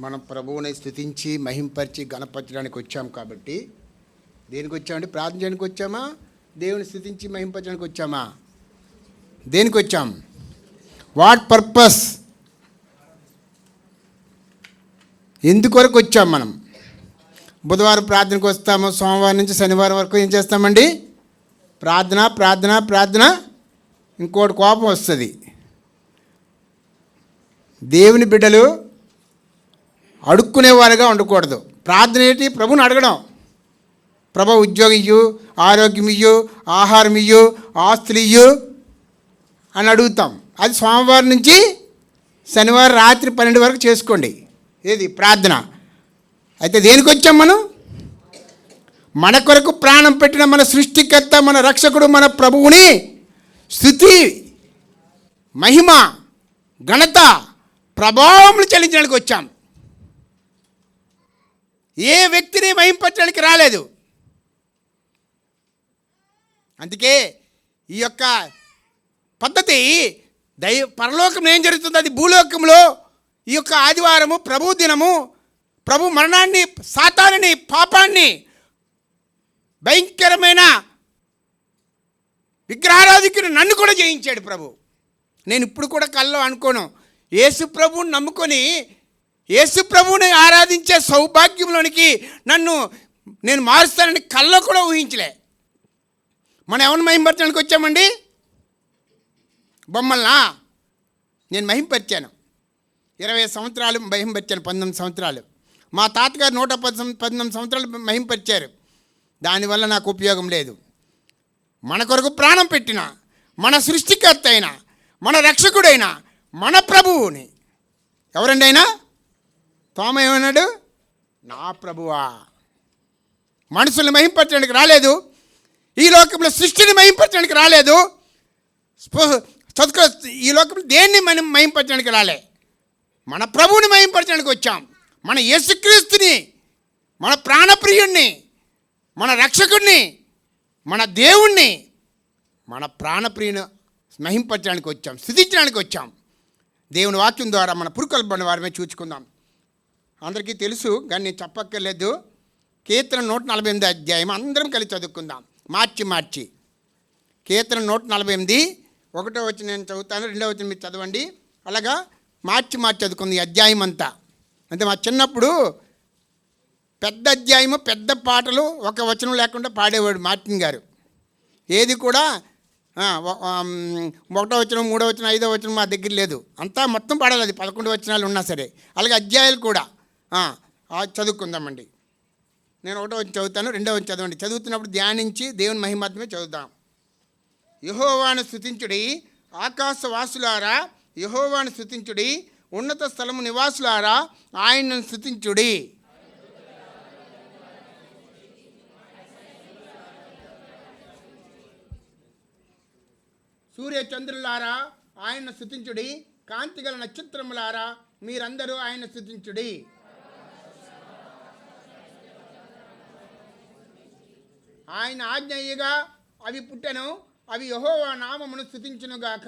మనం ప్రభువుని స్తుతించి మహింపరిచి గణపరచడానికి వచ్చాం కాబట్టి దేనికి వచ్చామంటే ప్రార్థన చేయడానికి వచ్చామా, దేవుని స్తుతించి మహింపరచడానికి వచ్చామా? దేనికి వచ్చాం? What purpose? ఎందుకొరకు వచ్చాం? మనం బుధవారం ప్రార్థనకు వస్తాము, సోమవారం నుంచి శనివారం వరకు ఏం చేస్తామండి? ప్రార్థన ప్రార్థన ప్రార్థన. ఇంకోటి కోపం వస్తుంది. దేవుని బిడ్డలు అడుక్కునేవారుగా ఉండకూడదు. ప్రార్థన ఏంటి? ప్రభుని అడగడం. ప్రభు ఉద్యోగం ఇయ్యు, ఆరోగ్యం ఇయ్యు, ఆహారం ఇయ్యు, ఆస్తులు ఇయ్యు అని అడుగుతాం. అది సోమవారం నుంచి శనివారం రాత్రి 12 వరకు చేసుకోండి. ఏది? ప్రార్థన. అయితే దేనికి వచ్చాం మనం? మన కొరకు ప్రాణం పెట్టిన మన సృష్టికర్త, మన రక్షకుడు, మన ప్రభువుని స్తుతి, మహిమ, ఘనత, ప్రభావములు చెల్లించడానికి వచ్చాం. ఏ వ్యక్తిని మహింపరచడానికి రాలేదు. అందుకే ఈ యొక్క పద్ధతి పరలోకంలో ఏం జరుగుతుంది, అది భూలోకంలో ఈ యొక్క ఆదివారము ప్రభు దినము, ప్రభు మరణాన్ని, సాతానుని, పాపాన్ని, భయంకరమైన విగ్రహారాధికుని నన్ను కూడా జయించాడు ప్రభు. నేను ఇప్పుడు కూడా కల్లో అనుకోను, యేసు ప్రభువుని నమ్ముకొని యేసు ప్రభువుని ఆరాధించే సౌభాగ్యంలోనికి నేను మారుస్తానని కల్లో కూడా ఊహించలే. మనం ఎవరిని మహింపరచడానికి వచ్చామండి? బొమ్మల్నా? నేను మహింపరిచాను. 20 సంవత్సరాలు మహింపరిచాను. 19 సంవత్సరాలు. మా తాతగారు 119 సంవత్సరాలు మహింపరిచారు. దానివల్ల నాకు ఉపయోగం లేదు. మన కొరకు ప్రాణం పెట్టిన మన సృష్టికర్త అయిన, మన రక్షకుడైన, మన ప్రభువుని, ఎవరండి అయినా? తోమ ఏమన్నాడు? నా ప్రభువా. మనుషుల్ని మహింపరచడానికి రాలేదు. ఈ లోకంలో సృష్టిని మహింపరచడానికి రాలేదు. ఈ లోకంలో దేన్ని మనం మహింపరచడానికి రాలే. మన ప్రభువుని మహింపరచడానికి వచ్చాం. మన యేసుక్రీస్తుని, మన ప్రాణప్రియుణ్ణి, మన రక్షకుడిని, మన దేవుణ్ణి, మన ప్రాణప్రియుని మహింపరచడానికి వచ్చాం, స్తుతించడానికి వచ్చాం. దేవుని వాక్యం ద్వారా మన పురుకొల్పడిన వారమే చూచుకుందాం. అందరికీ తెలుసు కానీ నేను చెప్పక్కర్లేదు. కీర్తన 148 అధ్యాయం అందరం కలిసి చదువుకుందాం. మార్చి కీర్తన 148 1వ వచనం నేను చదువుతాను, 2వ వచనం మీరు చదవండి. అలాగా మార్చి చదువుకుంది ఈ అధ్యాయం అంతా. అంటే మా చిన్నప్పుడు పెద్ద అధ్యాయము, పెద్ద పాటలు ఒక వచనం లేకుండా పాడేవాడు మార్టిన్ గారు. ఏది కూడా 1వ వచనం, 3వ వచనం, 5వ వచనం మా దగ్గర లేదు. అంతా మొత్తం పాడాలి. అది 11 వచనాలు ఉన్నా సరే. అలాగే అధ్యాయాలు కూడా చదువుకుందామండి. నేను 1వ వచనం చదువుతాను, 2వ వచనం చదవండి. చదువుతున్నప్పుడు ధ్యానించి దేవుని మహిమాత్మే చదువుతాం. యెహోవాను స్తుతించుడి, ఆకాశవాసులారా యెహోవాను స్తుతించుడి, ఉన్నత స్థలము నివాసులారా ఆయనను స్తుతించుడి. సూర్య చంద్రులారా ఆయన స్తుతించుడి, కాంతిగల నక్షత్రములారా మీరందరూ ఆయన స్తుతించుడి. ఆయన ఆజ్ఞయ్యగా అవి పుట్టెను, అవి యెహోవా నామమును స్తుతించునుగాక.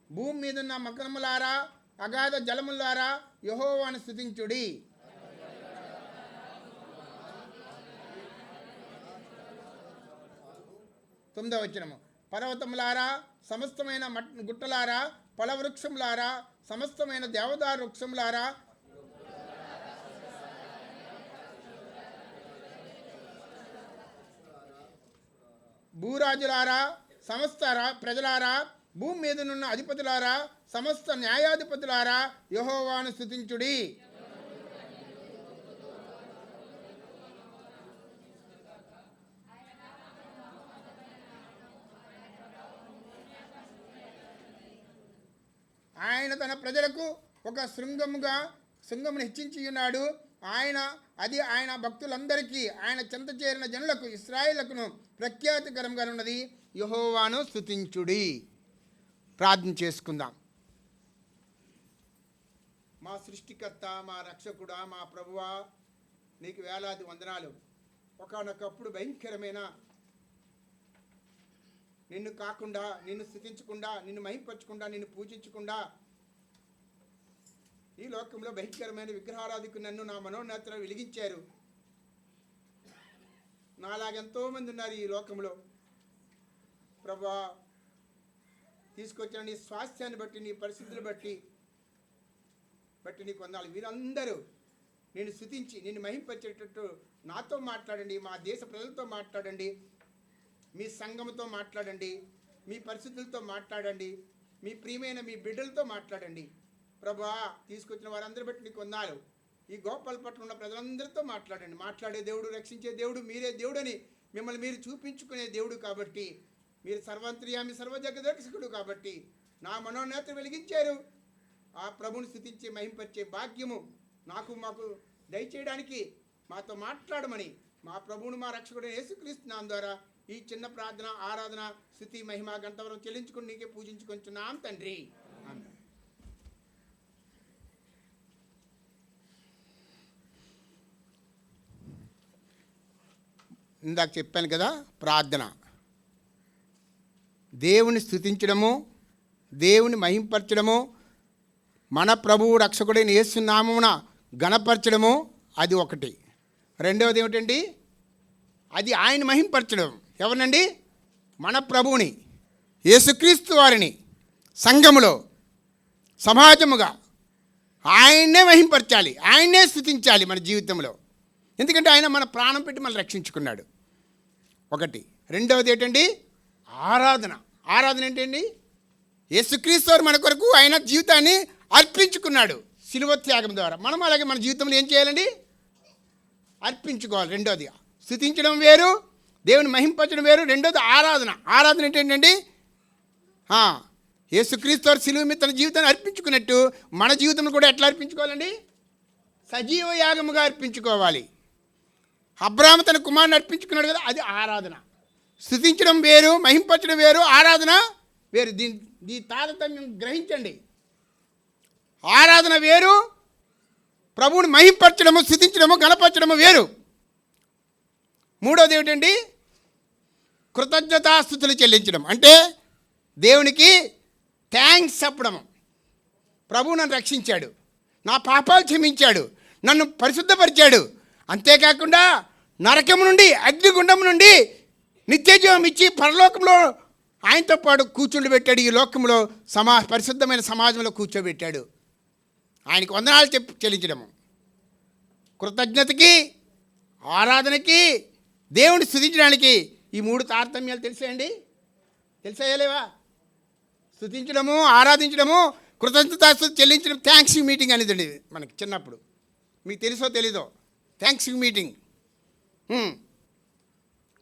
భూమి మీదున్న మకరములారా, అగాధ జలములారా యెహోవాను స్తుతించుడి. తొమ్మిదవ వచనము. పర్వతములారా, సమస్తమైన గుట్టలారా, ఫలవృక్షములారా, సమస్తమైన దేవదారు వృక్షములారా, భూరాజులారా, సమస్త ప్రజలారా, భూమి మీదనున్న అధిపతులారా, సమస్త న్యాయాధిపతులారా యెహోవాను స్తుతించుడి. ఆయన తన ప్రజలకు ఒక శృంగమును హెచ్చించి ఉన్నాడు. ఆయన భక్తులందరికీ, ఆయన చెంత చేరిన జనులకు, ఇశ్రాయేలుకును ప్రఖ్యాతికరంగా ఉన్నది. యెహోవాను స్తుతించుడి. ప్రార్థన చేసుకుందాం. మా సృష్టికర్త, మా రక్షకుడా, మా ప్రభువా, నీకు వేలాది వందనాలు. ఒకానొకప్పుడు భయంకరమైన నిన్ను కాకుండా, నిన్ను స్తుతించకుండా, నిన్ను మహింపరచకుండా, నిన్ను పూజించకుండా ఈ లోకంలో భయంకరమైన విగ్రహారాధికు నన్ను నా మనోనేత్రాలు వెలిగించారు. నాలాగెంతో మంది ఉన్నారు ఈ లోకంలో. ప్రభా, తీసుకొచ్చిన నీ స్వాస్థ్యాన్ని బట్టి, నీ పరిస్థితులు బట్టి నీకు వందాలి. వీరందరూ నేను స్తుతించి నిన్ను మహింపరిచేటట్టు నాతో మాట్లాడండి, మా దేశ ప్రజలతో మాట్లాడండి, మీ సంఘంతో మాట్లాడండి, మీ పరిస్థితులతో మాట్లాడండి, మీ ప్రియమైన మీ బిడ్డలతో మాట్లాడండి. ప్రభా, తీసుకొచ్చిన వారందరూ బట్టి నీకు వందాలు. ఈ గోపాలపట్నం ఉన్న ప్రజలందరితో మాట్లాడండి. మాట్లాడే దేవుడు, రక్షించే దేవుడు, మీరే దేవుడని మిమ్మల్ని మీరు చూపించుకునే దేవుడు కాబట్టి, మీరు సర్వంత్రియామి, సర్వజగదర్శకుడు కాబట్టి నా మనోనేత్రం వెలిగించారు. ఆ ప్రభుని స్తుతించే, మహింపరిచే భాగ్యము మాకు దయచేయడానికి మాతో మాట్లాడమని మా ప్రభువును, మా రక్షకుడైన యేసుక్రీస్తు నామం ద్వారా ఈ చిన్న ప్రార్థన, ఆరాధన, స్తుతి, మహిమ, గంటవరం చెల్లించుకుని నీకే పూజించుకుంటున్నాం తండ్రి. ఆమేన్. ఇందాక చెప్పాను కదా, ప్రార్థన దేవుని స్తుతించడము, దేవుని మహింపరచడము, మన ప్రభువు రక్షకుడైన యేసు నామమున గణపరచడము, అది ఒకటి. రెండవది ఏమిటండి? అది ఆయన మహింపరచడం. ఎవరినండి? మన ప్రభువుని, యేసుక్రీస్తు వారిని సంఘములో, సమాజముగా ఆయన్నే మహింపరచాలి, ఆయన్నే స్తుతించాలి మన జీవితంలో. ఎందుకంటే ఆయన మన ప్రాణం పెట్టి మనల్ని రక్షించుకున్నాడు. ఒకటి. రెండవది ఏంటండి? ఆరాధన. ఆరాధన ఏంటండి? యేసుక్రీస్తు వారు మన కొరకు ఆయన జీవితాన్ని అర్పించుకున్నాడు శిలువ త్యాగం ద్వారా. మనం అలాగే మన జీవితంలో ఏం చేయాలండి? అర్పించుకోవాలి. రెండోది స్తుతించడం వేరు, దేవుని మహింపరచడం వేరు. రెండోది ఆరాధన. ఆరాధన ఏంటండి? యేసుక్రీస్తు వారు శిలువ మీద తన జీవితాన్ని అర్పించుకున్నట్టు మన జీవితంలో కూడా ఎట్లా అర్పించుకోవాలండి? సజీవ యాగముగా అర్పించుకోవాలి. అబ్రాహాము తన కుమారుని అర్పించుకున్నాడు కదా, అది ఆరాధన. స్తుతించడం వేరు, మహింపరచడం వేరు, ఆరాధన వేరు. దీని తారతమ్యం గ్రహించండి. ఆరాధన వేరు, ప్రభువుని మహింపరచడము, స్తుతించడము, గణపరచడము వేరు. మూడవది ఏమిటండి? కృతజ్ఞతాస్తుతులు చెల్లించడం. అంటే దేవునికి థ్యాంక్స్ చెప్పడము. ప్రభువు నన్ను రక్షించాడు, నా పాపాలు క్షమించాడు, నన్ను పరిశుద్ధపరిచాడు, అంతేకాకుండా నరకము నుండి, అగ్నిగుండం నుండి నిత్యజీవం ఇచ్చి పరలోకంలో ఆయనతో పాటు కూర్చుండబెట్టాడు. ఈ లోకంలో పరిశుద్ధమైన సమాజంలో కూర్చోబెట్టాడు. ఆయనకు వందనాలు చెల్లించడము. కృతజ్ఞతకి, ఆరాధనకి, దేవుని స్తుతించడానికి ఈ మూడు తారతమ్యాలు తెలిసాయండి? తెలిసాయలేవా? స్తుతించడము, ఆరాధించడము, కృతజ్ఞతాస్తుతి చెల్లించడం. థ్యాంక్స్ యూ మీటింగ్ అనేదండి మనకి చిన్నప్పుడు. మీకు తెలుసో తెలీదో? Thanks you meeting.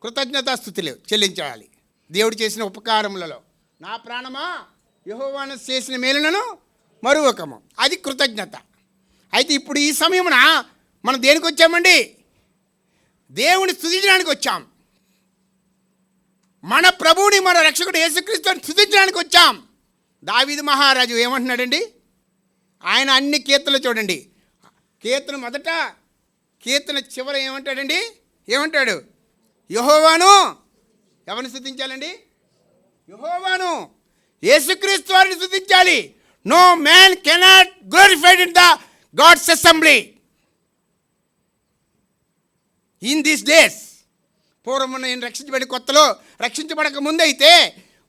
కృతజ్ఞతాస్తుతులు చెల్లించాలి దేవుడు చేసిన ఉపకారములలో. నా ప్రాణమా యెహోవాను చేసిన మేలులను మరువకము, అది కృతజ్ఞత. అయితే ఇప్పుడు ఈ సమయమున మనం దేనికి వచ్చామండి? దేవుని స్తుతించడానికి వచ్చాం. మన ప్రభువుని, మన రక్షకుడు యేసుక్రీస్తుని స్తుతించడానికి వచ్చాం. దావీదు మహారాజు ఏమంటున్నాడండి? ఆయన అన్ని కీర్తనలు చూడండి. కీర్తన మొదట, కీర్తన చివర ఏమంటాడండి? ఏమంటాడు? యెహోవాను. ఎవరిని స్తుతించాలండి? యెహోవాను, యేసుక్రీస్తు వారిని స్తుతించాలి. No man cannot glorified in the God's assembly in these days. పూర్వం నేను రక్షించబడి కొత్తలో, రక్షించబడక ముందైతే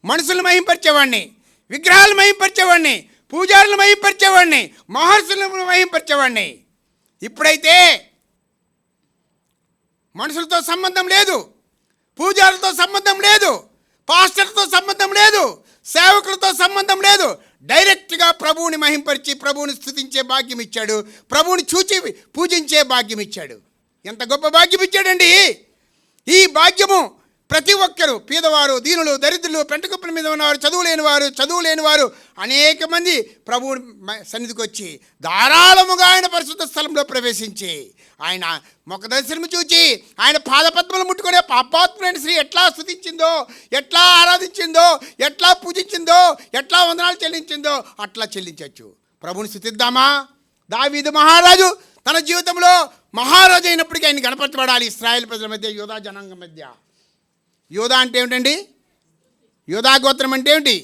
మనుషులను మహింపరిచేవాడిని, విగ్రహాలు మహింపరిచేవాడిని, పూజారులు మహింపరిచేవాడిని, మహర్షులను మహింపరిచేవాడిని. ఇప్పుడైతే మనుషులతో సంబంధం లేదు, పూజారులతో సంబంధం లేదు, పాస్టర్తో సంబంధం లేదు, సేవకులతో సంబంధం లేదు. డైరెక్ట్గా ప్రభువుని మహింపరిచి, ప్రభువుని స్తుతించే భాగ్యం ఇచ్చాడు, ప్రభువుని చూచి పూజించే భాగ్యం ఇచ్చాడు. ఎంత గొప్ప భాగ్యం ఇచ్చాడండి! ఈ భాగ్యము ప్రతి ఒక్కరు, పేదవారు, దీనులు, దరిద్రులు, పెంటకుప్పల మీద ఉన్నవారు, చదువు లేనివారు అనేక మంది ప్రభువు సన్నిధికి వచ్చి ధారాళముగా ఆయన పరిశుద్ధ స్థలంలో ప్రవేశించి ఆయన ముఖ దర్శనము చూచి ఆయన పాదపద్మలు ముట్టుకునే పాపాత్ములైన స్త్రీ ఎట్లా స్తుతించిందో, ఎట్లా ఆరాధించిందో, ఎట్లా పూజించిందో, ఎట్లా వందనాలు చెల్లించిందో అట్లా చెల్లించవచ్చు. ప్రభువుని స్తుతిద్దామా? దావీదు మహారాజు తన జీవితంలో మహారాజు అయినప్పటికీ ఆయన గణపరచబడాలి. ఇశ్రాయేలు ప్రజల మధ్య, యూదా జనాంగం మధ్య. యూదా అంటే ఏమిటండి? యూదా గోత్రం అంటే ఏమిటి?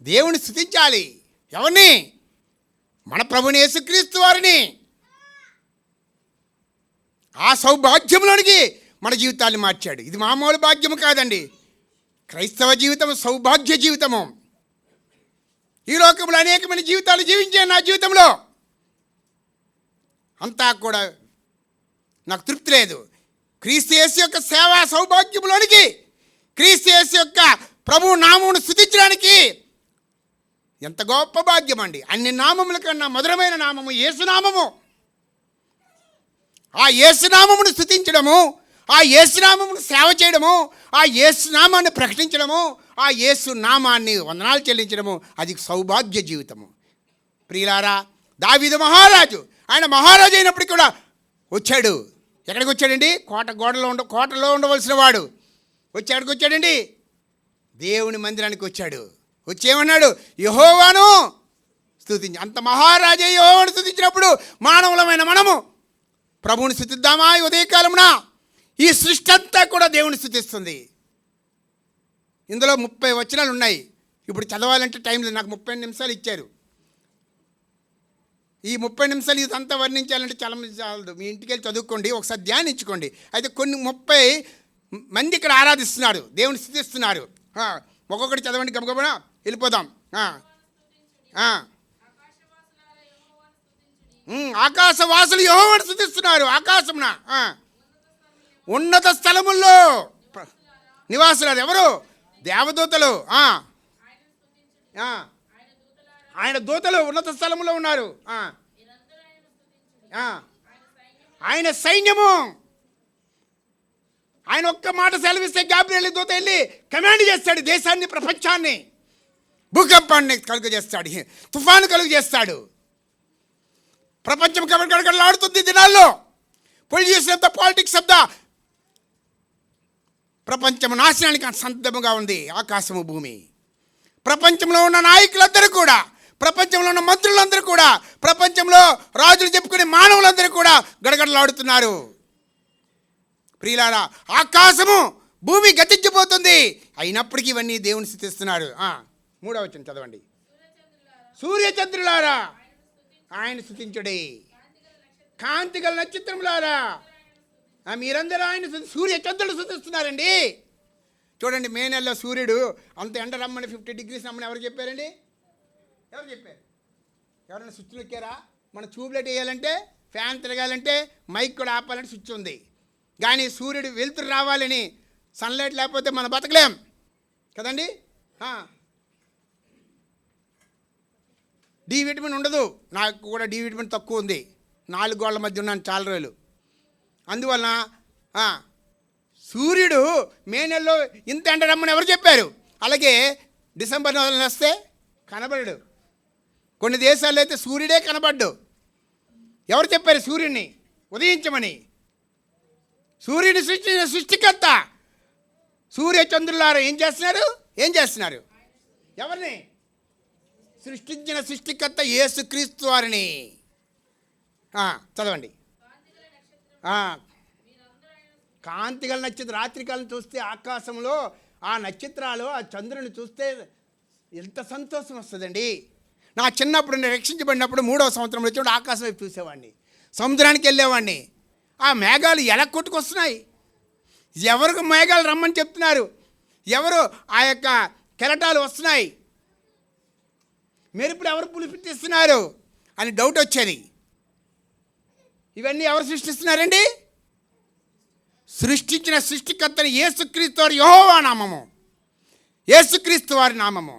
దేవుని స్తుతించాలి. ఎవరిని? మన ప్రభుని యేసుక్రీస్తు వారిని. ఆ సౌభాగ్యంలోనికి మన జీవితాన్ని మార్చాడు. ఇది మామూలు భాగ్యము కాదండి. క్రైస్తవ జీవితం సౌభాగ్య జీవితము. ఈ లోకంలో అనేకమైన జీవితాలు జీవించాను. నా జీవితంలో అంతా కూడా నాకు తృప్తి లేదు. క్రీస్తు యేసు యొక్క సేవా సౌభాగ్యంలోనికి, క్రీస్తు యేసు యొక్క ప్రభు నామమును స్తుతించడానికి ఎంత గొప్ప భాగ్యం అండి. అన్ని నామముల కన్నా మధురమైన నామము యేసునామము. ఆ యేసునామమును స్తుతించడము, ఆ యేసునామమును సేవ చేయడము, ఆ యేసునామాన్ని ప్రకటించడము, ఆ యేసునామాన్ని వందనాలు చెల్లించడము, అది సౌభాగ్య జీవితము. ప్రియులారా, దావీదు మహారాజు, ఆయన మహారాజు అయినప్పటికీ కూడా వచ్చాడు. ఎక్కడికి వచ్చాడండి? కోటలో ఉండవలసిన వాడు ఎక్కడికి వచ్చాడండి? దేవుని మందిరానికి వచ్చాడు. వచ్చేమన్నాడు? యెహోవాను స్తుతించి. అంత మహారాజే యెహోవాను స్తుతించినప్పుడు మానవులమైన మనము ప్రభువుని స్తుతిద్దామా? ఈ ఉదయకాలమున ఈ సృష్టి అంతా కూడా దేవుని స్తుతిస్తుంది. ఇందులో 30 వచనాలు ఉన్నాయి. ఇప్పుడు చదవాలంటే టైం లేదు. నాకు 30 నిమిషాలు ఇచ్చారు. ఈ 30 నిమిషాలు ఇదంతా వర్ణించాలంటే చాలా చాలదు. మీ ఇంటికి వెళ్ళి చదువుకోండి, ఒకసారి ధ్యానించుకోండి. అయితే కొన్ని 30 మంది ఇక్కడ ఆరాధిస్తున్నారు, దేవుని స్తుతిస్తున్నారు. ఒక్కొక్కటి చదవండి, గబగబన వెళ్ళిపోదాం. ఆకాశవాసులు యెహోవాను స్తుతిస్తున్నారు. ఆకాశమున ఉన్నత స్థలముల్లో నివాసులు ఎవరు? దేవదూతలు. ఆయన దూతలు ఉన్నత స్థలములో ఉన్నారు. ఆయన సైన్యము. ఆయన ఒక్క మాట సెలవిస్తే గాబ్రియల్ దూత వెళ్ళి కమాండ్ చేస్తాడు. దేశాన్ని, ప్రపంచాన్ని, భూకంపాన్ని కలుగు చేస్తాడు, తుఫాను కలుగు చేస్తాడు. ప్రపంచం గడగడలాడుతుంది దినాల్లో. Politics of the politics of the ప్రపంచం నాశనానికి సందర్భంగా ఉంది ఆకాశము, భూమి. ప్రపంచంలో ఉన్న నాయకులందరూ కూడా, ప్రపంచంలో ఉన్న మంత్రులందరూ కూడా, ప్రపంచంలో రాజులు చెప్పుకునే మానవులందరూ కూడా గడగడలాడుతున్నారు. ప్రియులారా, ఆకాశము, భూమి గతించిపోతుంది. అయినప్పటికీ ఇవన్నీ దేవుని స్తుతిస్తున్నారు. 3వ వచనం చదవండి. సూర్యచంద్రులారా ఆయన స్తుతించుడి, కాంతిగల నక్షత్రములారా మీరందరూ ఆయన సూర్యచంద్రులు స్తుతిస్తున్నారండి. చూడండి, మే నెలలో సూర్యుడు అంత ఎండ రమ్మని 50 degrees రమ్మని ఎవరు చెప్పారండి? ఎవరు చెప్పారు? ఎవరైనా స్విచ్లు ఎక్కారా? మన ట్యూబ్లైట్ వేయాలంటే, ఫ్యాన్ తిరగాలంటే, మైక్ కూడా ఆపాలంటే స్విచ్ ఉంది. కానీ సూర్యుడు వెలుతురు రావాలని సన్లైట్ లేకపోతే మనం బతకలేం కదండి. డి విటమిన్ ఉండదు. నాకు కూడా డి విటమిన్ తక్కువ ఉంది. 4 గోళ్ల మధ్య ఉన్నాను చాలా రోజులు. అందువలన సూర్యుడు మే నెలలో ఇంత ఎండ రమ్మని ఎవరు చెప్పారు? అలాగే డిసెంబర్ నెలలో వస్తే కనబడడు. కొన్ని దేశాల్లో అయితే సూర్యుడే కనబడ్డు. ఎవరు చెప్పారు సూర్యుడిని ఉదయించమని? సూర్యుని సృష్టించిన సృష్టికర్త. సూర్యచంద్రులారా ఏం చేస్తున్నారు? ఎవరిని సృష్టించిన సృష్టికర్త యేసుక్రీస్తు వారిని. చదవండి. కాంతిగల నక్షత్రం. రాత్రికాలం చూస్తే ఆకాశంలో ఆ నక్షత్రాలు, ఆ చంద్రుని చూస్తే ఎంత సంతోషం వస్తుందండి. నా చిన్నప్పుడు నేను రక్షించబడినప్పుడు 3వ సంవత్సరంలో వచ్చినప్పుడు ఆకాశం వైపు చూసేవాడిని, సముద్రానికి వెళ్ళేవాడిని. ఆ మేఘాలు ఎలా కొట్టుకొస్తున్నాయి? ఎవరికి మేఘాలు రమ్మని చెప్తున్నారు? ఎవరు ఆ యొక్క కెరటాలు వస్తున్నాయి? మెరుపులు ఎవరు పులిపిస్తున్నారు అని డౌట్ వచ్చేది. ఇవన్నీ ఎవరు సృష్టిస్తున్నారండి? సృష్టించిన సృష్టికర్తని యేసుక్రీస్తు వారి యెహోవా నామము, యేసుక్రీస్తు వారి నామము.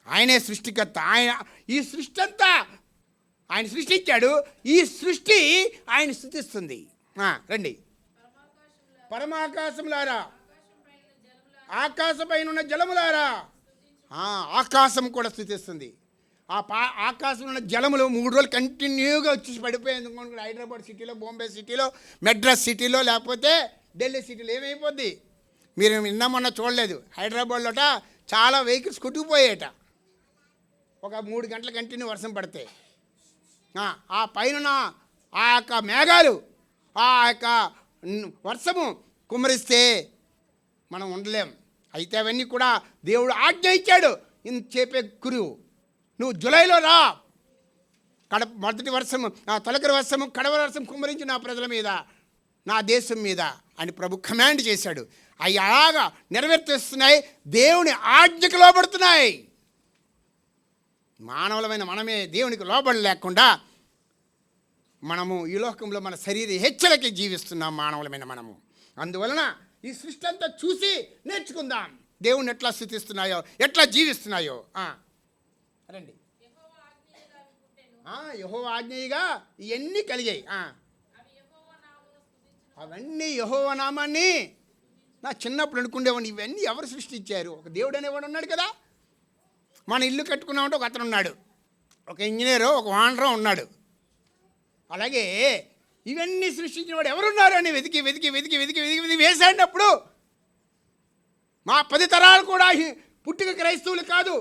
ఆయనే సృష్టికర్త. ఆయన ఈ సృష్టి అంతా ఆయన సృష్టించాడు. ఈ సృష్టి ఆయన స్తుతిస్తుంది. రండి. పరమాకాశములారా, ఆకాశపైన ఉన్న జలములారా. ఆకాశం కూడా స్తుతిస్తుంది. ఆకాశంలో ఉన్న జలములు 3 రోజులు కంటిన్యూగా వచ్చి పడిపోయేందుకు. హైదరాబాద్ సిటీలో, బాంబే సిటీలో, మెడ్రాస్ సిటీలో, లేకపోతే ఢిల్లీ సిటీలో ఏమైపోద్ది? మీరు నిన్న మొన్న చూడలేదు, హైదరాబాద్లోట చాలా వెహికల్స్ కొట్టుకుపోయేట ఒక 3 గంటల కంటిన్యూ వర్షం పడితే. ఆ పైన ఆ యొక్క మేఘాలు, ఆ యొక్క వర్షము కుమ్మరిస్తే మనం ఉండలేం. అయితే అవన్నీ కూడా దేవుడు ఆజ్ఞ ఇచ్చాడు. ఇంత చేపే కురువు, నువ్వు జూలైలో రా, మొదటి వర్షము, తొలకరి వర్షము, కడవరి వర్షం కుమ్మరించి నా ప్రజల మీద, నా దేశం మీద అని ప్రభు కమాండ్ చేశాడు. అవి అలాగా నెరవేర్తిస్తున్నాయి, దేవుని ఆజ్ఞకు లోబడుతున్నాయి. మానవులమైన మనమే దేవునికి లోబడలేకుండా మనము ఈ లోకంలో మన శరీర హెచ్చలకి జీవిస్తున్నాం మానవులమైన మనము. అందువలన ఈ సృష్టి అంతా చూసి నేర్చుకుందాం దేవుని ఎట్లా స్తుతిస్తున్నాయో, ఎట్లా జీవిస్తున్నాయో. రండి. యెహోవా ఆజ్ఞగా ఇవన్నీ కలిగాయి. అవన్నీ యెహోవా నామాన్ని నా చిన్నప్పుడు అనుకునేవాడిని, ఇవన్నీ ఎవరు సృష్టించారు? ఒక దేవుడు అనేవాడు ఉన్నాడు కదా. మన ఇల్లు కట్టుకున్నామంటే ఒక అతను ఉన్నాడు, ఒక ఇంజనీరు, ఒక వానరు ఉన్నాడు. అలాగే ఇవన్నీ సృష్టించిన వాడు ఎవరున్నారు అని వెతికి వెతికి వెతికి వెతికి వెతికి వెతికి వేసాడినప్పుడు మా 10 తరాలు కూడా పుట్టిక క్రైస్తవులు కాదు,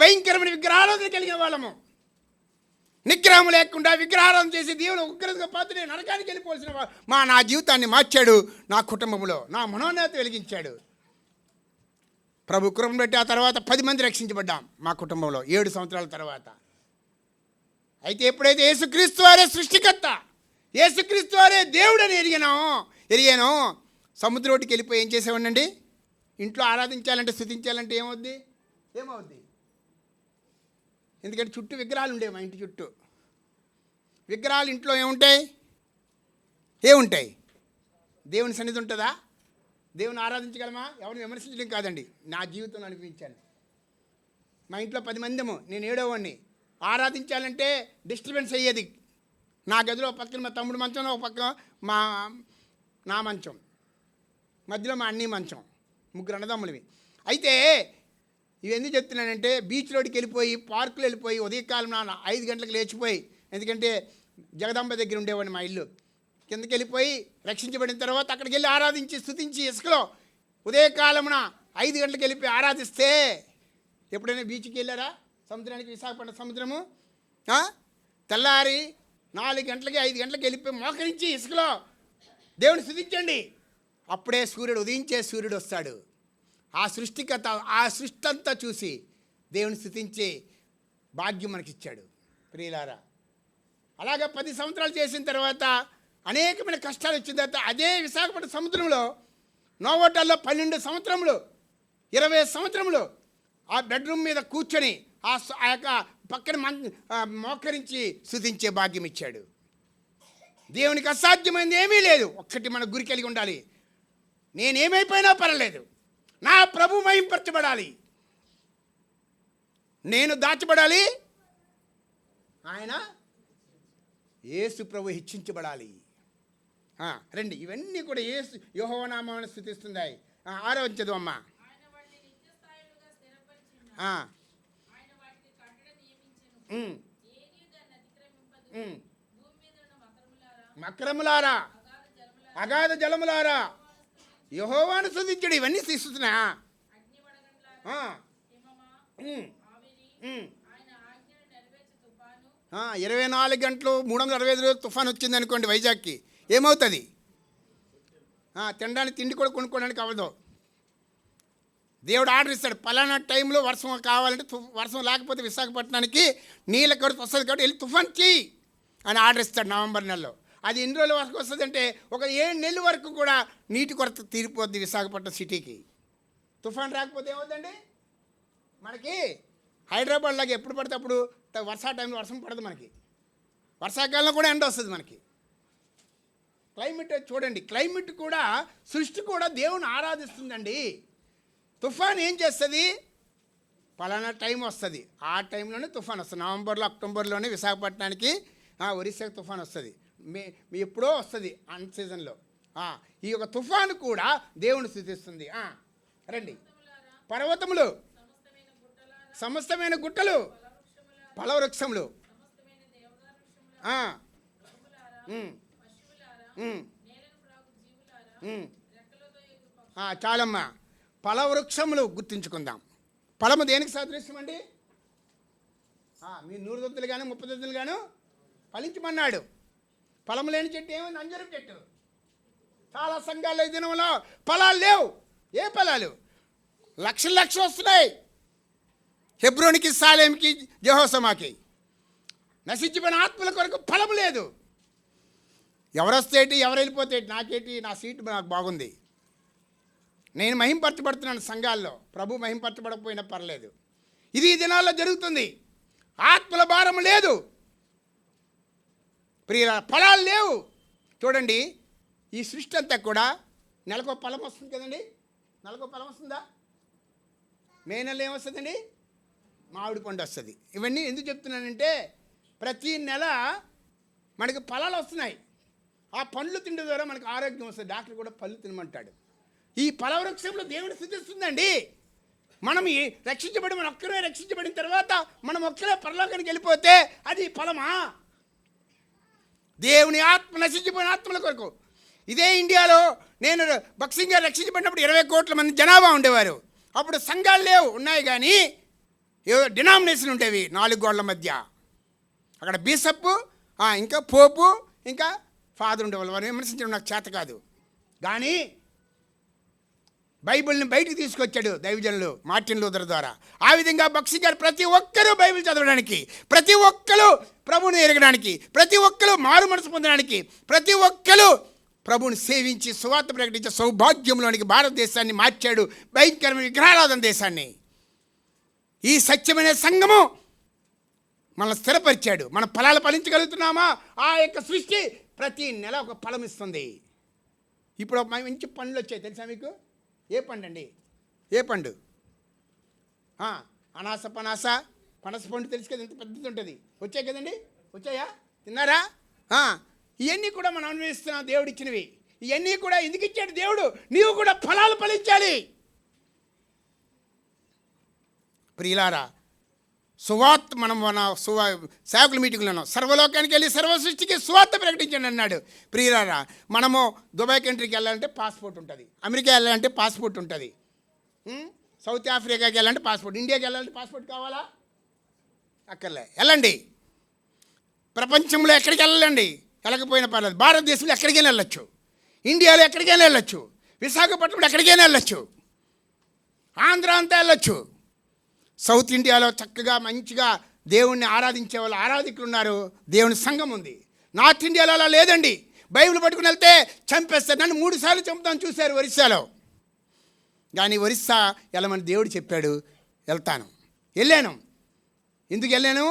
భయంకరమైన విగ్రహారాధన కలిగిన వాళ్ళము. నిగ్రహం లేకుండా విగ్రహారాధన చేసి దేవుని ఉగ్రతగా పాత్ర నరకానికి వెళ్ళిపోవాల్సిన నా జీవితాన్ని మార్చాడు, నా కుటుంబంలో నా మనోన్నత వెలిగించాడు. ప్రభు కృపను బట్టి ఆ తర్వాత 10 మంది రక్షించబడ్డాం మా కుటుంబంలో 7 సంవత్సరాల తర్వాత. అయితే ఎప్పుడైతే యేసుక్రీస్తు వారే సృష్టికర్త, యేసుక్రీస్తు వారే దేవుడని ఎరిగానో సముద్రోటికి వెళ్ళిపోయి ఏం చేసేవాడినండి? ఇంట్లో ఆరాధించాలంటే స్తుతించాలంటే ఏమవుద్ది? ఎందుకంటే చుట్టూ విగ్రహాలు ఉండేవి. మా ఇంటి చుట్టూ విగ్రహాలు. ఇంట్లో ఏముంటాయి? దేవుని సన్నిధి ఉంటుందా? దేవుని ఆరాధించగలమా? ఎవరిని విమర్శించడం కాదండి, నా జీవితంలో అనిపించాను. మా ఇంట్లో 10 మందిము, నేను 7వ వాడిని. ఆరాధించాలంటే డిస్టర్బెన్స్ అయ్యేది. నా గదిలో పక్కన మా తమ్ముడు మంచం, ఒక పక్క నా మంచం, మధ్యలో మా అన్నీ మంచం, 3 అన్నదమ్ములవి. అయితే ఇవన్నీ చెప్తున్నానంటే బీచ్ రోడ్కి వెళ్ళిపోయి, పార్కులు వెళ్ళిపోయి, ఉదయకాలం 5 గంటలకు లేచిపోయి, ఎందుకంటే జగదాంబ దగ్గర ఉండేవాడిని మా ఇల్లు, కిందకి వెళ్ళిపోయి రక్షించబడిన తర్వాత అక్కడికి వెళ్ళి ఆరాధించి స్తుతించి ఇసుకలో ఉదయకాలమున 5 గంటలకు వెళ్ళిపోయి ఆరాధిస్తే, ఎప్పుడైనా బీచ్కి వెళ్ళారా? సముద్రానికి, విశాఖపట్నం సముద్రము. తెల్లారి 4 గంటలకి 5 గంటలకు వెళ్ళిపోయి మోకరించి ఇసుకలో దేవుని స్తుతించండి. అప్పుడే ఉదయించే సూర్యుడు వస్తాడు. ఆ సృష్టికర్త ఆ సృష్టి అంతా చూసి దేవుని స్తుతించే భాగ్యం మనకిచ్చాడు ప్రియులారా. అలాగా 10 సంవత్సరాలు చేసిన తర్వాత అనేకమైన కష్టాలు వచ్చిన తర్వాత అదే విశాఖపట్నం సముద్రంలో నోవోటల్లో 12 సంవత్సరములు 20 సంవత్సరములు ఆ బెడ్రూమ్ మీద కూర్చొని ఆ యొక్క పక్కన మోకరించి స్తుతించే భాగ్యం ఇచ్చాడు. దేవునికి అసాధ్యమైనది ఏమీ లేదు. ఒక్కటి మన గురి కలిగి ఉండాలి. నేనేమైపోయినా పర్వాలేదు, నా ప్రభు మహింపరచబడాలి, నేను దాచబడాలి, ఆయన యేసు ప్రభు హెచ్చించబడాలి. రండి, ఇవన్నీ కూడా యెహోవా నామమును స్తుతిస్తున్నాయి. 6వ చదువు అమ్మా. మకరములారా, అగాధ జలములారా యెహోవాను స్తుతించుడి. ఇవన్నీ తీసుకున్నా 24 గంటలు 365 రోజులు తుఫాన్ వచ్చింది అనుకోండి వైజాగ్కి, ఏమవుతుంది? తినడానికి తిండి కూడా కొనుక్కోవడానికి అవ్వదు. దేవుడు ఆర్డర్ ఇస్తాడు, పలానా టైంలో వర్షం కావాలంటే, వర్షం లేకపోతే విశాఖపట్నానికి నీళ్ళ కొరత వస్తుంది కాబట్టి వెళ్ళి తుఫాన్ చెయ్యి అని ఆర్డర్ ఇస్తాడు నవంబర్ నెలలో. అది ఎన్ని రోజుల వరకు వస్తుంది అంటే ఒక 7 నెలల వరకు కూడా నీటి కొరత తీరిపోద్ది విశాఖపట్నం సిటీకి. తుఫాన్ రాకపోతే ఏమవుతుందండి? మనకి హైదరాబాద్ లాగా ఎప్పుడు పడితే అప్పుడు వర్షా టైంలో వర్షం పడదు మనకి, వర్షాకాలంలో కూడా ఎండ వస్తుంది మనకి. క్లైమేట్ చూడండి, క్లైమేట్ కూడా సృష్టి కూడా దేవుని ఆరాధిస్తుందండి. తుఫాన్ ఏం చేస్తుంది? పలానా టైం వస్తుంది, ఆ టైంలోనే తుఫాన్ వస్తుంది. నవంబర్లో అక్టోబర్లోనే విశాఖపట్నానికి ఒరిస్సాకి తుఫాన్ వస్తుంది. ఎప్పుడో వస్తుంది అన్ సీజన్లో. ఈ యొక్క తుఫాను కూడా దేవుని స్థుతిస్తుంది. రండి. పర్వతములు, సమస్తమైన గుట్టలు, ఫలవృక్షములు, చాలమ్మా. ఫలవృక్షములు గుర్తించుకుందాం. ఫలము దేనికి సాదృశ్యం అండి? మీ 100 దొత్తులు గాను 30 దొత్తులు గాను ఫలించమన్నాడు. ఫలము లేని చెట్టు ఏమైంది? అంజరం చెట్టు. చాలా సంఘాల్లో ఈ దినంలో ఫలాలు లేవు. ఏ ఫలాలు? లక్షలు లక్షలు వస్తున్నాయి. హెబ్రోనికి, సాలేంకి, యెహోషామాకి. నశించిపోయిన ఆత్మల కొరకు ఫలము లేదు. ఎవరు వస్తేటి, ఎవరు వెళ్ళిపోతే నాకేంటి, నా సీటు నాకు బాగుంది. నేను మహింపరచబడుతున్నాను సంఘాల్లో. ప్రభు మహింపరచబడకపోయినా పర్లేదు. ఇది ఈ దినాల్లో జరుగుతుంది. ఆత్మల భారం లేదు. ప్రియుల ఫలాలు లేవు. చూడండి, ఈ సృష్టి అంతా కూడా నెలకో ఫలం వస్తుంది కదండి. నెలకో ఫలం వస్తుందా? మే నెలలో ఏమొస్తుందండి? మామిడి పండు వస్తుంది. ఇవన్నీ ఎందుకు చెప్తున్నానంటే, ప్రతి నెల మనకి ఫలాలు వస్తున్నాయి. ఆ పండ్లు తిండి ద్వారా మనకు ఆరోగ్యం వస్తుంది. డాక్టర్ కూడా పళ్ళు తినమంటాడు. ఈ ఫలవృక్షంలో దేవుడు స్థుతిస్తుందండి. మనం రక్షించబడి, మనం ఒక్కరే రక్షించబడిన తర్వాత మనం ఒక్కరే పరలోకానికి వెళ్ళిపోతే అది ఫలమా? దేవుని ఆత్మ నశించిపోయిన ఆత్మల కొరకు. ఇదే ఇండియాలో నేను బక్సింగ్ గారు రక్షించబడినప్పుడు 20 కోట్ల మంది జనాభా ఉండేవారు. అప్పుడు సంఘాలు లేవు, ఉన్నాయి కానీ ఏవో డినామినేషన్ ఉండేవి 4 గోడల మధ్య. అక్కడ బీసప్పు, ఇంకా పోపు, ఇంకా ఫాదర్ ఉండేవాళ్ళు. వారిని విమర్శించడం నాకు చేత కాదు. కానీ బైబిల్ని బయటికి తీసుకొచ్చాడు దైవజనులు మార్టిన్ లూథర్ ద్వారా. ఆ విధంగా బక్సింగ్ గారు ప్రతి ఒక్కరూ బైబిల్ చదవడానికి, ప్రతి ఒక్కరు ప్రభువుని ఎరగడానికి, ప్రతి ఒక్కరు మారు మనసు పొందడానికి, ప్రతి ఒక్కరు ప్రభువుని సేవించి సువార్త ప్రకటించే సౌభాగ్యంలోనికి భారతదేశాన్ని మార్చాడు. భయంకరమైన విగ్రహారాధన దేశాన్ని. ఈ సత్యమైన సంఘము మనల్ని స్థిరపరిచాడు. మన ఫలాలు ఫలించగలుగుతున్నామా? ఆ యొక్క సృష్టి ప్రతి నెల ఒక ఫలం ఇస్తుంది. ఇప్పుడు మంచి పండ్లు వచ్చాయి, తెలుసా మీకు? ఏ పండు అండి? ఏ పండు? అనాస, పనాస, పనస పండు తెలుసు కదా, ఎంత పెద్దది ఉంటుంది. వచ్చాయి కదండి? వచ్చాయా? తిన్నారా? ఇవన్నీ కూడా మనం అన్వేషిస్తున్నాం, దేవుడు ఇచ్చినవి. ఇవన్నీ కూడా ఎందుకు ఇచ్చాడు దేవుడు? నీవు కూడా ఫలాలు ఫలించాలి. ప్రియులారా, సువార్త మనం మన సేవకుల మీటింగ్లో సర్వలోకానికి వెళ్ళి సర్వ సృష్టికి సువార్త ప్రకటించండి అన్నాడు. ప్రియులారా, మనము దుబాయ్ కంట్రీకి వెళ్ళాలంటే పాస్పోర్ట్ ఉంటుంది, అమెరికా వెళ్ళాలంటే పాస్పోర్ట్ ఉంటుంది, సౌత్ ఆఫ్రికాకి వెళ్ళాలంటే పాస్పోర్ట్, ఇండియాకి వెళ్ళాలంటే పాస్పోర్ట్ కావాలా? అక్కర్లే. వెళ్ళండి. ప్రపంచంలో ఎక్కడికి వెళ్ళండి, వెళ్ళకపోయినా పర్లేదు. భారతదేశంలో ఎక్కడికైనా వెళ్ళొచ్చు, ఇండియాలో ఎక్కడికైనా వెళ్ళొచ్చు, విశాఖపట్నంలో ఎక్కడికైనా వెళ్ళొచ్చు, ఆంధ్ర అంతా వెళ్ళొచ్చు. సౌత్ ఇండియాలో చక్కగా మంచిగా దేవుణ్ణి ఆరాధించే వాళ్ళు ఆరాధికులు ఉన్నారు, దేవుని సంఘం ఉంది. నార్త్ ఇండియాలో అలా లేదండి. బైబిల్ పట్టుకుని వెళ్తే చంపేస్తారు. నన్ను 3 సార్లు చంపుతాను చూశారు ఒరిస్సాలో. కానీ ఒరిస్సా వెళ్ళమని దేవుడు చెప్పాడు, వెళ్తాను. వెళ్ళాను. ఎందుకు వెళ్ళాను?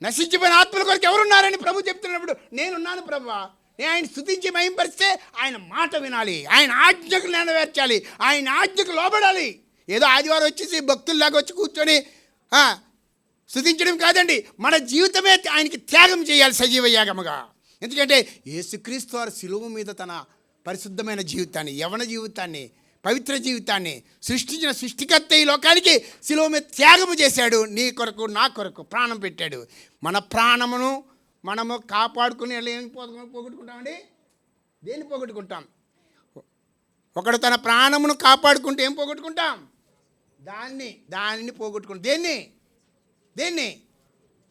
నశించిపోయిన ఆత్మల కొరకు ఎవరున్నారని ప్రభు చెప్తున్నప్పుడు నేనున్నాను ప్రభువా. నేను ఆయన స్తుతించి మహింపరిస్తే ఆయన మాట వినాలి, ఆయన ఆజ్ఞకు నెరవేర్చాలి, ఆయన ఆజ్ఞకు లోబడాలి. ఏదో ఆదివారం వచ్చేసి భక్తుల్లాగా వచ్చి కూర్చొని స్తుతించడం కాదండి. మన జీవితమే ఆయనకి త్యాగం చేయాలి సజీవ యాగముగా. ఎందుకంటే యేసుక్రీస్తు వారు శిలువ మీద తన పరిశుద్ధమైన జీవితాన్ని, యవన జీవితాన్ని, పవిత్ర జీవితాన్ని సృష్టించిన సృష్టికర్త ఈ లోకానికి శిలువ మీద త్యాగము చేశాడు. నీ కొరకు, నా కొరకు ప్రాణం పెట్టాడు. మన ప్రాణమును మనము కాపాడుకుని ఏం పోగొట్టుకుంటామండి? దేన్ని పోగొట్టుకుంటాం? ఒకడు తన ప్రాణమును కాపాడుకుంటే ఏం పోగొట్టుకుంటాం? దానిని పోగొట్టుకుంటాం. దేన్ని?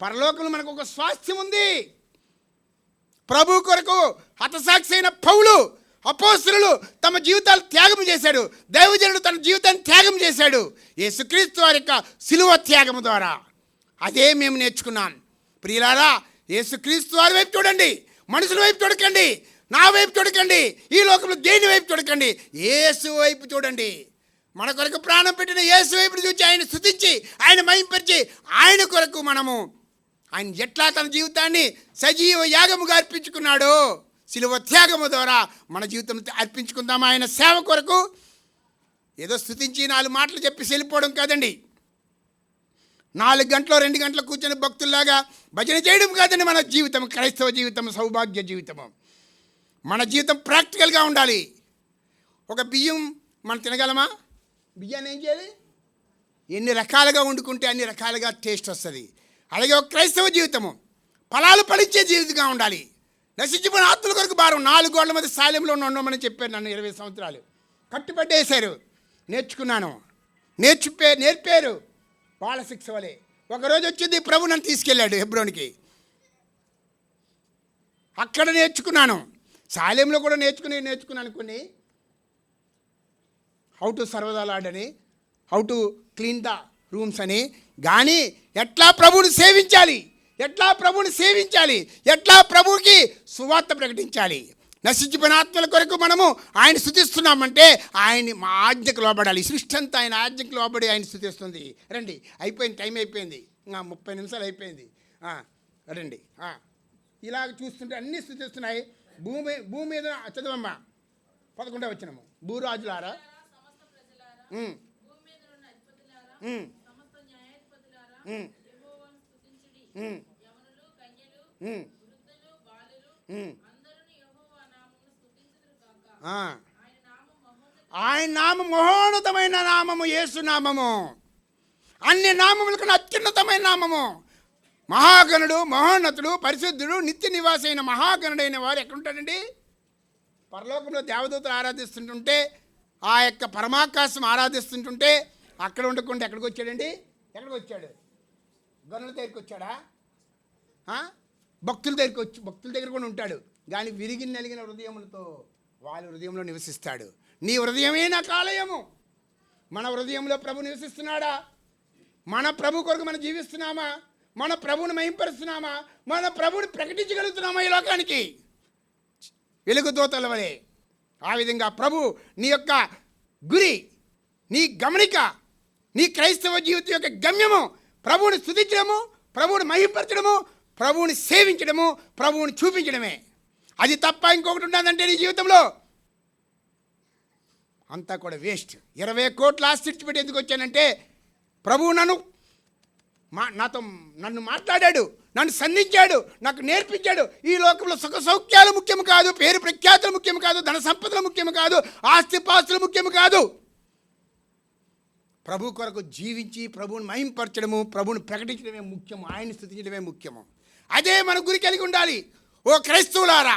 పరలోకంలో మనకు ఒక స్వాస్థ్యం ఉంది. ప్రభు కొరకు హతసాక్షి అయిన పౌలు, అపోస్తలులు తమ జీవితాలు త్యాగం చేశాడు. దైవజనుడు తన జీవితాన్ని త్యాగం చేశాడు యేసుక్రీస్తు వారి యొక్క శిలువ త్యాగం ద్వారా. అదే మేము నేర్చుకున్నాం. ప్రియులారా, యేసుక్రీస్తు వారి వైపు చూడండి, మనుషుల వైపు చూడకండి, నా వైపు చూడకండి, ఈ లోకంలో దేని వైపు చూడకండి, యేసు వైపు చూడండి. మన కొరకు ప్రాణం పెట్టిన యేసు వైపు చూసి ఆయన స్తుతించి, ఆయన మహింపరిచి, ఆయన కొరకు మనము ఆయన ఎట్లా తన జీవితాన్ని సజీవ యాగముగా అర్పించుకున్నాడో శిలువ త్యాగము ద్వారా మన జీవితం అర్పించుకుందాం ఆయన సేవ కొరకు. ఏదో స్తుతించి 4 మాటలు చెప్పి వెళ్ళిపోవడం కాదండి. 4 గంటలు 2 గంటలు కూర్చొని భక్తుల్లాగా భజన చేయడం కాదండి మన జీవితం. క్రైస్తవ జీవితం సౌభాగ్య జీవితము. మన జీవితం ప్రాక్టికల్గా ఉండాలి. ఒక బియ్యం మనం తినగలమా? బియ్యాన్ని ఏం చేయాలి? ఎన్ని రకాలుగా వండుకుంటే అన్ని రకాలుగా టేస్ట్ వస్తుంది. అలాగే ఒక క్రైస్తవ జీవితము ఫలాలు ఫలించే జీవితంగా ఉండాలి. నశించిపోయిన ఆత్మల కొరకు భారం. 4 గోడల మధ్య సాలెంలో ఉండమని చెప్పారు నన్ను 20 సంవత్సరాలు. కట్టుబట్టేశారు. నేర్చుకున్నాను. నేర్పారు వాళ్ళ శిక్ష వలె. ఒకరోజు వచ్చింది ప్రభు నన్ను తీసుకెళ్ళాడు హెబ్రోనికి. అక్కడ నేర్చుకున్నాను. సాలెంలో కూడా నేర్చుకున్నాను కొన్ని. How to serve the Lord అని, how to clean the rooms అని, కానీ ఎట్లా ప్రభువుని సేవించాలి, ఎట్లా ప్రభువుని సేవించాలి, ఎట్లా ప్రభువుకి సువార్త ప్రకటించాలి. నశించిపోయిన ఆత్మల కొరకు మనము ఆయన స్తుతిస్తున్నామంటే ఆయన మా ఆజ్ఞకు లోబడాలి. సృష్టి అంతా ఆయన ఆజ్ఞకు లోబడి ఆయన స్తుతిస్తుంది. రండి, అయిపోయింది, టైం అయిపోయింది, 30 నిమిషాలు అయిపోయింది. రండి, ఇలాగ చూస్తుంటే అన్నీ స్తుతిస్తున్నాయి. భూమి మీద చదవమ్మా 11వ వచనము. భూరాజులారా, ఆయన నామం మహోన్నతమైన నామము, యేసు నామము అన్ని నామముల కన్నా అత్యున్నతమైన నామము. మహాగణుడు, మహోన్నతుడు, పరిశుద్ధుడు, నిత్య నివాసి అయిన మహాగణుడైన వారు ఎక్కడుంటాడండి? పరలోకంలో దేవదూతలు ఆరాధిస్తుంటుంటే, ఆ యొక్క పరమాకాశం ఆరాధిస్తుంటుంటే అక్కడ ఉండకుండా ఎక్కడికి వచ్చాడండి? ఎక్కడికి వచ్చాడు? గనుల దగ్గరికి వచ్చాడా? భక్తుల దగ్గర కూడా ఉంటాడు. కానీ విరిగి నలిగిన హృదయములతో వాళ్ళ హృదయంలో నివసిస్తాడు. నీ హృదయమే నాకు ఆలయము. మన హృదయంలో ప్రభు నివసిస్తున్నాడా? మన ప్రభు కొరకు మనం జీవిస్తున్నామా? మన ప్రభువుని మహింపరుస్తున్నామా? మన ప్రభువుని ప్రకటించగలుగుతున్నామా ఈ లోకానికి? వెలుగుదూతల వలె. ఆ విధంగా ప్రభు నీ యొక్క గురి, నీ గమనిక, నీ క్రైస్తవ జీవితం యొక్క గమ్యము ప్రభువుని స్తుతించడము, ప్రభువుని మహింపరచడము, ప్రభువుని సేవించడము, ప్రభువుని చూపించడమే. అది తప్ప ఇంకొకటి ఉన్నదంటే నీ జీవితంలో అంతా కూడా వేస్ట్. 20 కోట్ల ఆస్తి విడిచిపెట్టి ఎందుకు వచ్చానంటే, ప్రభువు నన్ను మాట్లాడాడు, నన్ను సంధించాడు, నాకు నేర్పించాడు. ఈ లోకంలో సుఖ సౌఖ్యాలు ముఖ్యము కాదు, పేరు ప్రఖ్యాతులు ముఖ్యము కాదు, ధన సంపదలు ముఖ్యము కాదు, ఆస్తిపాస్తులు ముఖ్యము కాదు. ప్రభు కొరకు జీవించి ప్రభువుని మహింపరచడము, ప్రభువుని ప్రకటించడమే ముఖ్యము, ఆయన్ని స్తుతించడమే ముఖ్యము. అదే మన గురి కలిగి ఉండాలి. ఓ క్రైస్తవులారా,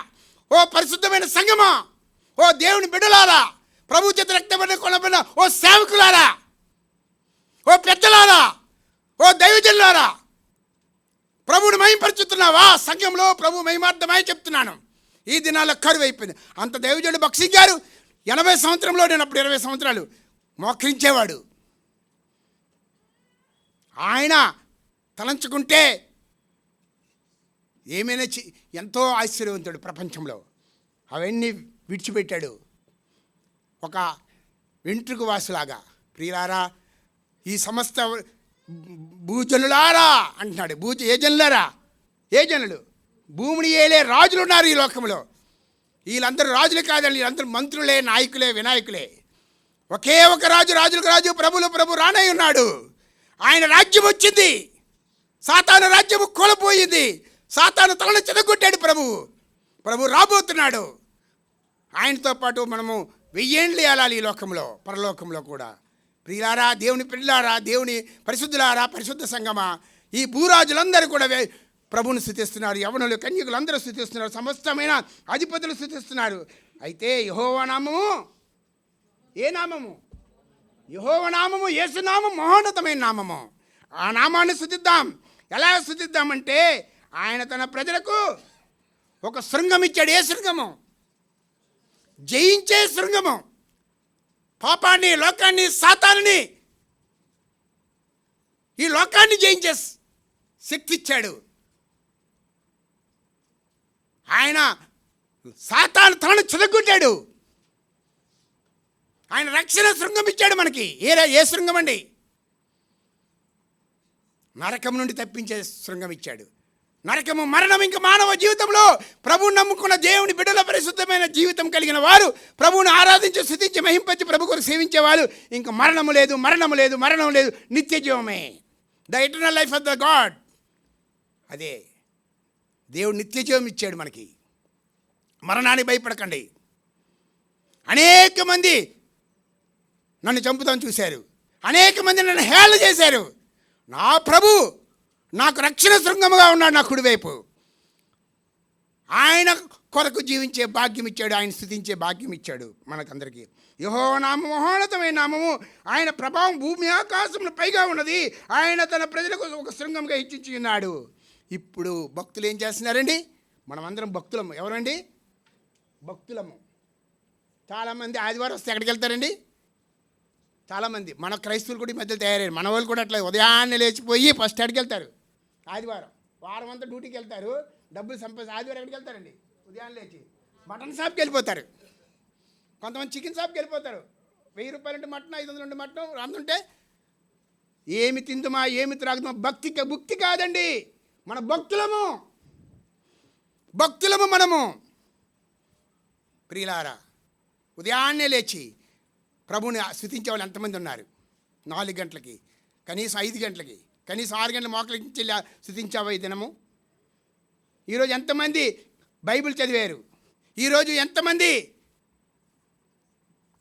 ఓ పరిశుద్ధమైన సంఘమా, ఓ దేవుని బిడ్డలారా, ప్రభు చేత రక్తపడిన కొనబడిన ఓ సేవకులారా, ఓ పెద్దలారా, ఓ దైవజనులారా, ప్రభువుని మహింపరుచుతున్నావా? సంఘంలో ప్రభు మహిమార్థమై చెప్తున్నాను. ఈ దినాల్లో కరువు అయిపోయింది. అంత దైవజనుడు బక్సింగ్ గారు 80 సంవత్సరంలో, నేను అప్పుడు 20 సంవత్సరాలు మోకరించేవాడు. ఆయన తలంచుకుంటే ఏమైనా ఎంతో ఆశ్చర్యవంతుడు ప్రపంచంలో. అవన్నీ విడిచిపెట్టాడు ఒక వెంట్రుకు వాసులాగా. ప్రియులారా, ఈ సమస్త భూజనులారా అంటున్నాడు. ఏ జనులారా? ఏ జనులు? భూమిని ఏలే రాజులు ఉన్నారు ఈ లోకంలో. వీళ్ళందరూ రాజులు కాదండి, వీళ్ళందరూ మంత్రులే, నాయకులే, వినాయకులే. ఒకే ఒక రాజు, రాజులకు రాజు, ప్రభులు ప్రభు రానై ఉన్నాడు. ఆయన రాజ్యం వచ్చింది, సాతాను రాజ్యము కోల్పోయింది. సాతాను తలను చెదగొట్టాడు ప్రభు రాబోతున్నాడు. ఆయనతో పాటు మనము 1000 ఏళ్ళు ఏలాలి ఈ లోకంలో, పరలోకంలో కూడా. ప్రియులారా, దేవుని పిల్లారా, దేవుని పరిశుద్ధులారా, పరిశుద్ధ సంగమా, ఈ భూరాజులందరూ కూడా ప్రభువుని స్తుతిస్తున్నారు. యవనులు, కన్యకులు అందరూ స్తుతిస్తున్నారు. సమస్తమైన అధిపతులు స్తుతిస్తున్నారు. అయితే యెహోవా నామము, ఏ నామము? యెహోవా నామము, యేసు నామం మహోన్నతమైన నామము. ఆ నామాన్ని స్తుతిద్దాం. ఎలా స్తుతిద్దామంటే, ఆయన తన ప్రజలకు ఒక శృంగం ఇచ్చాడు. ఏ శృంగము? జయించే శృంగము. పాపాన్ని, లోకాన్ని, సాతానుని, ఈ లోకాన్ని జయించే శక్తి ఇచ్చాడు. ఆయన సాతాను తలను చెదగొట్టాడు. ఆయన రక్షణ శృంగం ఇచ్చాడు మనకి. ఏ శృంగం అండి? నరకం నుండి తప్పించే శృంగం ఇచ్చాడు. నరకము, మరణం ఇంక మానవ జీవితంలో ప్రభువుని నమ్ముకున్న దేవుని బిడ్డల పరిశుద్ధమైన జీవితం కలిగిన వారు, ప్రభువుని ఆరాధించి, స్తుతించి, మహింపచ్చి, ప్రభు కొరకు సేవించేవారు, ఇంక మరణము లేదు, మరణము లేదు, మరణం లేదు, నిత్య జీవమే. The eternal life of the God. అదే దేవుడు నిత్య జీవం ఇచ్చాడు మనకి. మరణానికి భయపడకండి. అనేక మంది నన్ను చంపుతాను చూశారు, అనేక మంది నన్ను హేళన చేశారు. నా ప్రభు నాకు రక్షణ శృంగముగా ఉన్నాడు నా కుడివైపు. ఆయన కొరకు జీవించే భాగ్యం ఇచ్చాడు, ఆయన స్తుతించే భాగ్యం ఇచ్చాడు మనకందరికీ. యెహోవా నామము మహోన్నతమైన నామము. ఆయన ప్రభావం భూమి ఆకాశముల పైగా ఉన్నది. ఆయన తన ప్రజలకు ఒక శృంగంగా ఇచ్చి ఉన్నాడు. ఇప్పుడు భక్తులు ఏం చేస్తున్నారండి? మనమందరం భక్తులము. ఎవరండి? భక్తులము. చాలామంది ఆదివారం వస్తే ఎక్కడికి వెళ్తారండి? చాలామంది మన క్రైస్తవులు కూడా ఈ మధ్య తయారయ్యారు. మన వాళ్ళు కూడా అట్లా ఉదయాన్నే లేచిపోయి ఫస్ట్ ఎక్కడికి వెళ్తారు, ఆదివారం వారం అంతా డ్యూటీకి వెళ్తారు, డబ్బులు ఆదివారం ఎక్కడికి వెళ్తారండి, ఉదయాన్నే లేచి మటన్ షాప్కి వెళ్ళిపోతారు, కొంతమంది చికెన్ షాప్కి వెళ్ళిపోతారు. 1000 రూపాయలు మటన్, 500 మటన్ రాందుంటే ఏమి తిందుమా ఏమి త్రాగుదామా. భక్తి కాదండి, మన భక్తులము మనము. ప్రియులారా, ఉదయాన్నే లేచి ప్రభుని స్తుతించే వాళ్ళు ఎంతమంది ఉన్నారు? 4 గంటలకి, కనీసం 5 గంటలకి, కనీసం 6 గంటల మోకలికి స్తుతించావా ఈ దినము? ఈరోజు ఎంతమంది బైబిల్ చదివారు? ఈరోజు ఎంతమంది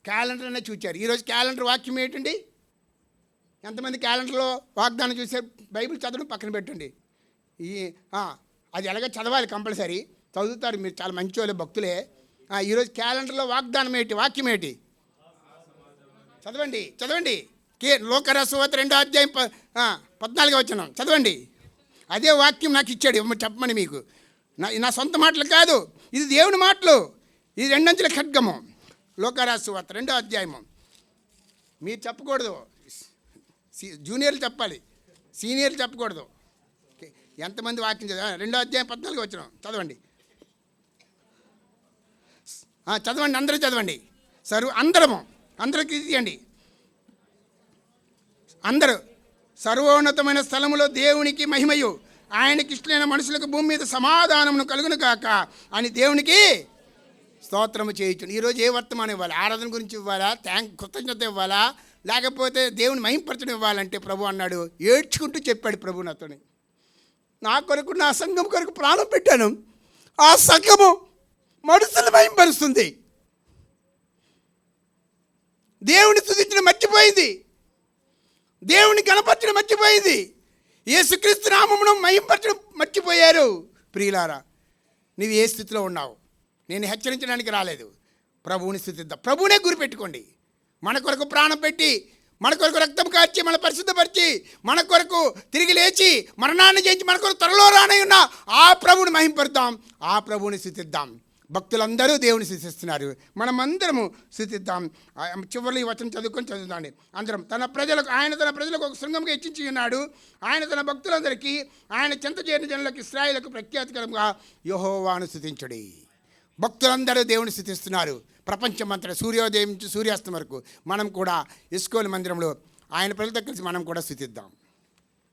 క్యాలెండర్ అనే చూచారు? ఈరోజు క్యాలెండర్ వాక్యం ఏంటండి? ఎంతమంది క్యాలెండర్లో వాగ్దానం చూసారు? బైబిల్ చదవడం పక్కన పెట్టండి. అది ఎలాగ చదవాలి, కంపల్సరీ చదువుతారు మీరు, చాలా మంచి వాళ్ళు, భక్తులే. ఈరోజు క్యాలెండర్లో వాగ్దానం ఏంటి, వాక్యం ఏంటి? చదవండి. లోకరసవత 2వ అధ్యాయం 14వ వచనం చదవండి. అదే వాక్యం నాకు ఇచ్చాడు చెప్పమని మీకు. నా సొంత మాటలు కాదు, ఇది దేవుని మాటలు. ఇది 2 అంచెల ఖడ్గము. లోకరసవత 2వ అధ్యాయము. మీరు చెప్పకూడదు, జూనియర్లు చెప్పాలి, సీనియర్లు చెప్పకూడదు. ఎంతమంది వాక్యం చదివా? 2వ అధ్యాయం 14వ వచనం చదవండి. అందరూ చదవండి. అందరికి తీయండి. అందరూ సర్వోన్నతమైన స్థలములో దేవునికి మహిమయు, ఆయనకి ఇష్టమైన మనుషులకు భూమి మీద సమాధానమును కలుగును కాక అని దేవునికి స్తోత్రము చేయించు. ఈరోజు ఏ వర్తమానం ఇవ్వాలి? ఆరాధన గురించి ఇవ్వాలా, కృతజ్ఞత ఇవ్వాలా, లేకపోతే దేవుని మహింపరచడం ఇవ్వాలంటే ప్రభు అన్నాడు, ఏడ్చుకుంటూ చెప్పాడు ప్రభు నాతోని, నా కొరకు, నా సంఘం కొరకు ప్రాణం పెట్టాను, ఆ సంఘము మనుషులు మహింపరుస్తుంది. దేవుని స్తుతించడం మర్చిపోయింది, దేవుని గణపరచడం మర్చిపోయింది, యేసుక్రీస్తు నామమును మహింపరచడం మర్చిపోయారు. ప్రియులారా, నీవు ఏ స్థితిలో ఉన్నావు? నేను హెచ్చరించడానికి రాలేదు. ప్రభువుని స్తుతిద్దాం, ప్రభువునే గురిపెట్టుకోండి. మన కొరకు ప్రాణం పెట్టి, మన కొరకు రక్తం కార్చి, మన పరిశుద్ధపరిచి, మన కొరకు తిరిగి లేచి మరణాన్ని జయించి మన కొరకు త్వరలో రానై ఉన్న ఆ ప్రభువుని మహింపరుద్దాం, ఆ ప్రభువుని స్తుతిద్దాం. భక్తులందరూ దేవుని స్తుతిస్తున్నారు, మనమందరము స్తుతిద్దాం. చివరిలో ఈ వచనం చదువుదాండి అందరం. ఆయన తన ప్రజలకు ఒక శృంగంగా హెచ్చించి ఉన్నాడు. ఆయన తన భక్తులందరికీ, ఆయన చెంత చేరిన జనులకు, ఇశ్రాయేలుకు ప్రఖ్యాతికరంగా యెహోవాను స్తుతించుడి. భక్తులందరూ దేవుని స్తుతిస్తున్నారు. ప్రపంచమంతటా సూర్యోదయం నుంచి సూర్యాస్తం వరకు మనం కూడా ఇస్కోలు మందిరంలో ఆయన ప్రజలతో కలిసి మనం కూడా స్తుతిద్దాం.